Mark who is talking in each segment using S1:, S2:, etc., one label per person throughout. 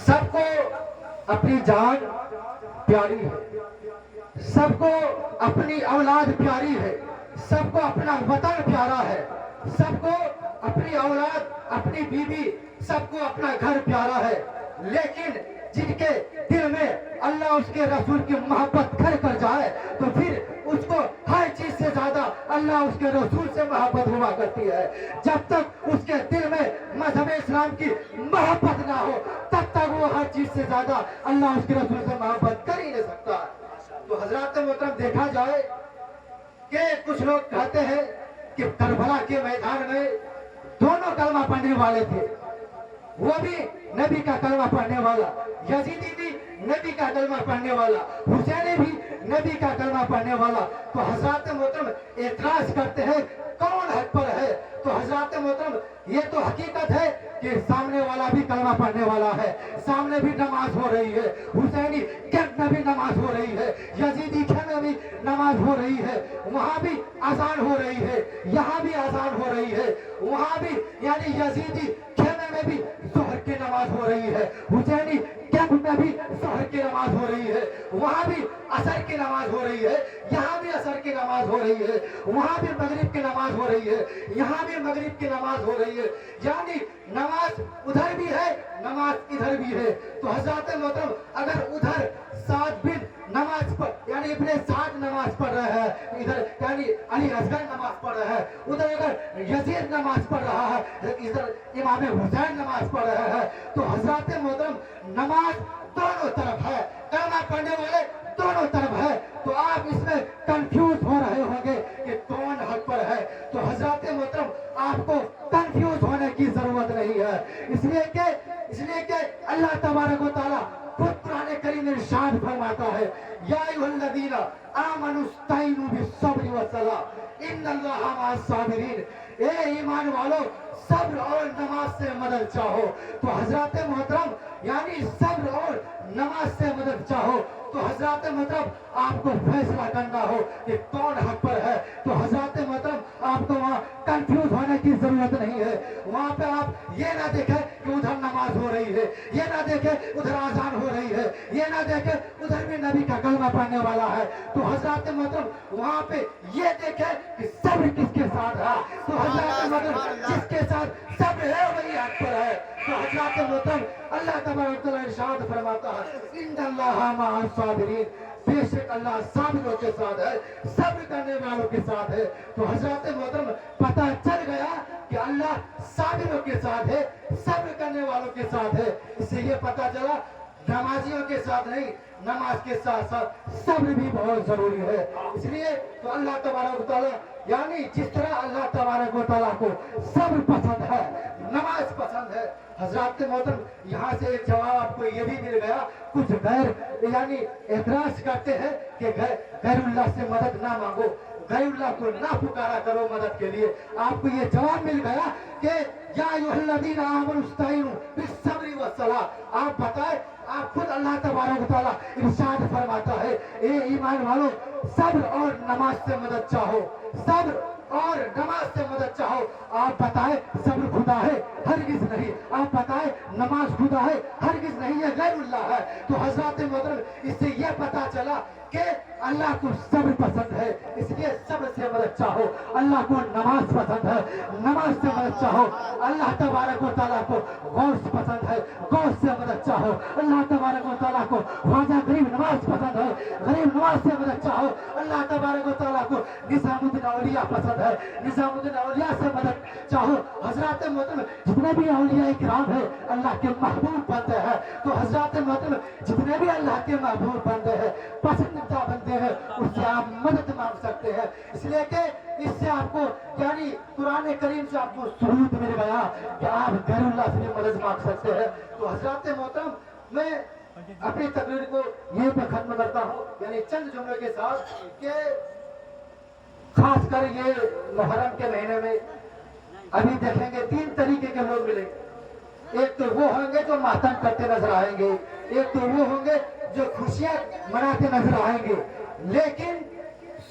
S1: سب کو اپنی جان پیاری ہے، سب کو اپنی اولاد پیاری ہے، سب کو اپنا وطن پیارا ہے، سب کو اپنی اولاد، اپنی بیوی، سب کو اپنا گھر پیارا ہے، لیکن جن کے دل میں اللہ اس کے رسول کی محبت گھر کر جائے تو پھر اس کو ہر چیز سے زیادہ اللہ اس کے رسول سے محبت ہوا کرتی ہے۔ جب تک اس کے دل میں مذہب اسلام کی محبت نہ ہو تب تک وہ ہر چیز سے زیادہ اللہ اس کے رسول سے محبت کر ہی نہیں سکتا۔ تو حضرات محترم دیکھا جائے کہ کچھ لوگ کہتے ہیں کہ کربلا کے میدان میں دونوں کلمہ پڑھنے والے تھے، وہ بھی نبی کا کلمہ پڑھنے والا، یزیدی بھی نبی کا کلمہ پڑھنے والا، حسینی بھی نبی کا کلمہ پڑھنے والا۔ تو حضرات محترم اعتراض کرتے ہیں کون حق پر ہے؟ تو حضرات محترم یہ تو حقیقت ہے کہ سامنے والا بھی کلمہ پڑھنے والا ہے، سامنے بھی نماز ہو رہی ہے، حسینی کیمپ میں بھی نماز ہو رہی ہے، یزیدی کیمپ میں بھی نماز ہو رہی ہے، وہاں بھی اذان ہو رہی ہے، یہاں بھی اذان ہو رہی ہے، وہاں بھی یعنی یزیدی کیمپ میں بھی ظہر کی نماز ہو رہی ہے، حسینی کیمپ میں بھی ظہر کی نماز ہو رہی ہے، وہاں بھی عصر کی نماز ہو رہی ہے، یہاں بھی عصر کی نماز ہو رہی ہے، وہاں بھی مغرب کی نماز ہو رہی ہے، یہاں بھی مغرب کی نماز ہو رہی ہے، یعنی نماز ادھر بھی ہے، نماز ادھر بھی ہے۔ تو حضرات محترم اگر ادھر سعد بن نماز پڑھ یعنی ابن سعد نماز پڑھ رہا ہے، ادھر یعنی علی اصغر نماز پڑھ رہا ہے، ادھر اگر یزید نماز پڑھ رہا ہے، ادھر امام حسین نماز پڑھ رہا ہے، تو حضرات محترم نماز دونوں طرف ہے، کلمہ پڑھنے والے دونوں طرف ہے۔ تو آپ اس میں کنفیوز ہو رہے ہوں گے کہ کون حق پر ہے۔ تو حضرات محترم آپ کو کنفیوز ہونے کی ضرورت نہیں ہے، اس لیے کہ اللہ تبارک و تعالیٰ خود قرآن کریم میں ارشاد فرماتا ہے، یا ایھا الذین آمنوا استعینوا بالصبر والصلاۃ ان اللہ مع الصابرین، اے ایمان والو صبر اور نماز سے مدد چاہو۔ تو حضرات محترم یعنی صبر اور نماز سے مدد چاہو تو حضرات محترم آپ کو فیصلہ کرنا ہو کہ کون حق پر ہے، تو حضرات محترم آپ کو وہاں کنفیوز ہونے کی ضرورت نہیں ہے۔ وہاں پہ آپ یہ نہ دیکھیں کہ ادھر نماز ہو رہی ہے، یہ نہ دیکھیں ادھر اذان ہو رہی ہے، یہ نہ دیکھیں ادھر بھی نبی کا کلمہ پڑھنے والا ہے۔ تو حضرات محترم وہاں پہ یہ دیکھیں کہ صبر کس کے ساتھ ہے، تو حضرات محترم جس کے ساتھ صبر ہے وہی حق پر ہے۔ تو حضرات محترم اللہ تبارک و تعالیٰ ارشاد فرماتا ہے، ان اللہ مع الصابرین، بے شک اللہ صابروں کے ساتھ ہے، صبر کرنے والوں کے ساتھ ہے۔ تو حضرات محترم پتہ چل گیا کہ اللہ صابروں کے ساتھ ہے، صبر کرنے والوں کے ساتھ ہے۔ اس سے یہ پتہ چلا نمازیوں کے ساتھ نہیں، نماز کے ساتھ ساتھ صبر بھی بہت ضروری ہے۔ اس لیے تو اللہ تبارک و تعالیٰ یعنی جس طرح اللہ تبارک و تعالیٰ کو صبر پسند ہے، نماز پسند ہے۔ حضرات محترم یہاں سے ایک جواب آپ کو یہ بھی مل گیا، کچھ غیر یعنی اعتراض کرتے ہیں کہ غیر اللہ سے مدد نہ مانگو، غیر اللہ کو نہ پکارا کرو مدد کے لیے۔ آپ کو یہ جواب مل گیا کہ یا ایھا الذین آمنوا استعینوا بالصبر والصلاۃ۔ آپ بتائیں، آپ خود اللہ تبارک و تعالیٰ ارشاد فرماتا ہے، اے ایمان والو صبر اور نماز سے مدد چاہو، صبر اور نماز سے مدد چاہو۔ آپ بتائیں صبر خدا ہے؟ ہرگز نہیں۔ آپ بتائیں نماز خدا ہے؟ ہرگز نہیں، یہ غیر اللہ ہے۔ تو حضرات محترم اس سے یہ پتا چلا کہ اللہ کو صبر پسند ہے، اس لیے صبر سے مدد چاہو۔ اللہ کو نماز پسند ہے، نماز سے مدد چاہو۔ اللہ تبارک و تعالیٰ کو غوث پسند ہے، غوث سے مدد چاہو۔ اللہ تبارک و تعالیٰ کو خواجہ غریب نواز پسند ہے، غریب نواز سے مدد چاہو۔ اللہ تبارک و تعالیٰ کو نظام الدین اولیاء پسند ہے، نظام الدین اولیاء سے مدد چاہو۔ حضرات محترم جتنے بھی اولیاء کرام ہیں اللہ کے محبوب بندے ہیں۔ تو حضرات محترم جتنے بھی اللہ کے محبوب بندے ہیں، پسندیدہ بندے ہیں، اس سے آپ مدد مانگ سکتے ہیں۔ اس لیے کہ اس سے آپ کو یعنی قرآن کریم سے آپ کو ثبوت مل گیا کہ آپ غیر اللہ سے بھی مدد مانگ سکتے ہیں۔ تو حضرات محترم میں اپنی تقریر کو یہیں پہ ختم کرتا ہوں، یعنی چند جملے کے ساتھ کہ خاص کر یہ محرم کے مہینے میں ابھی دیکھیں گے تین طریقے کے لوگ ملیں گے۔ ایک تو وہ ہوں گے جو ماتم کرتے نظر آئیں گے، ایک تو وہ ہوں گے جو خوشیاں مناتے نظر آئیں گے، لیکن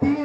S1: 3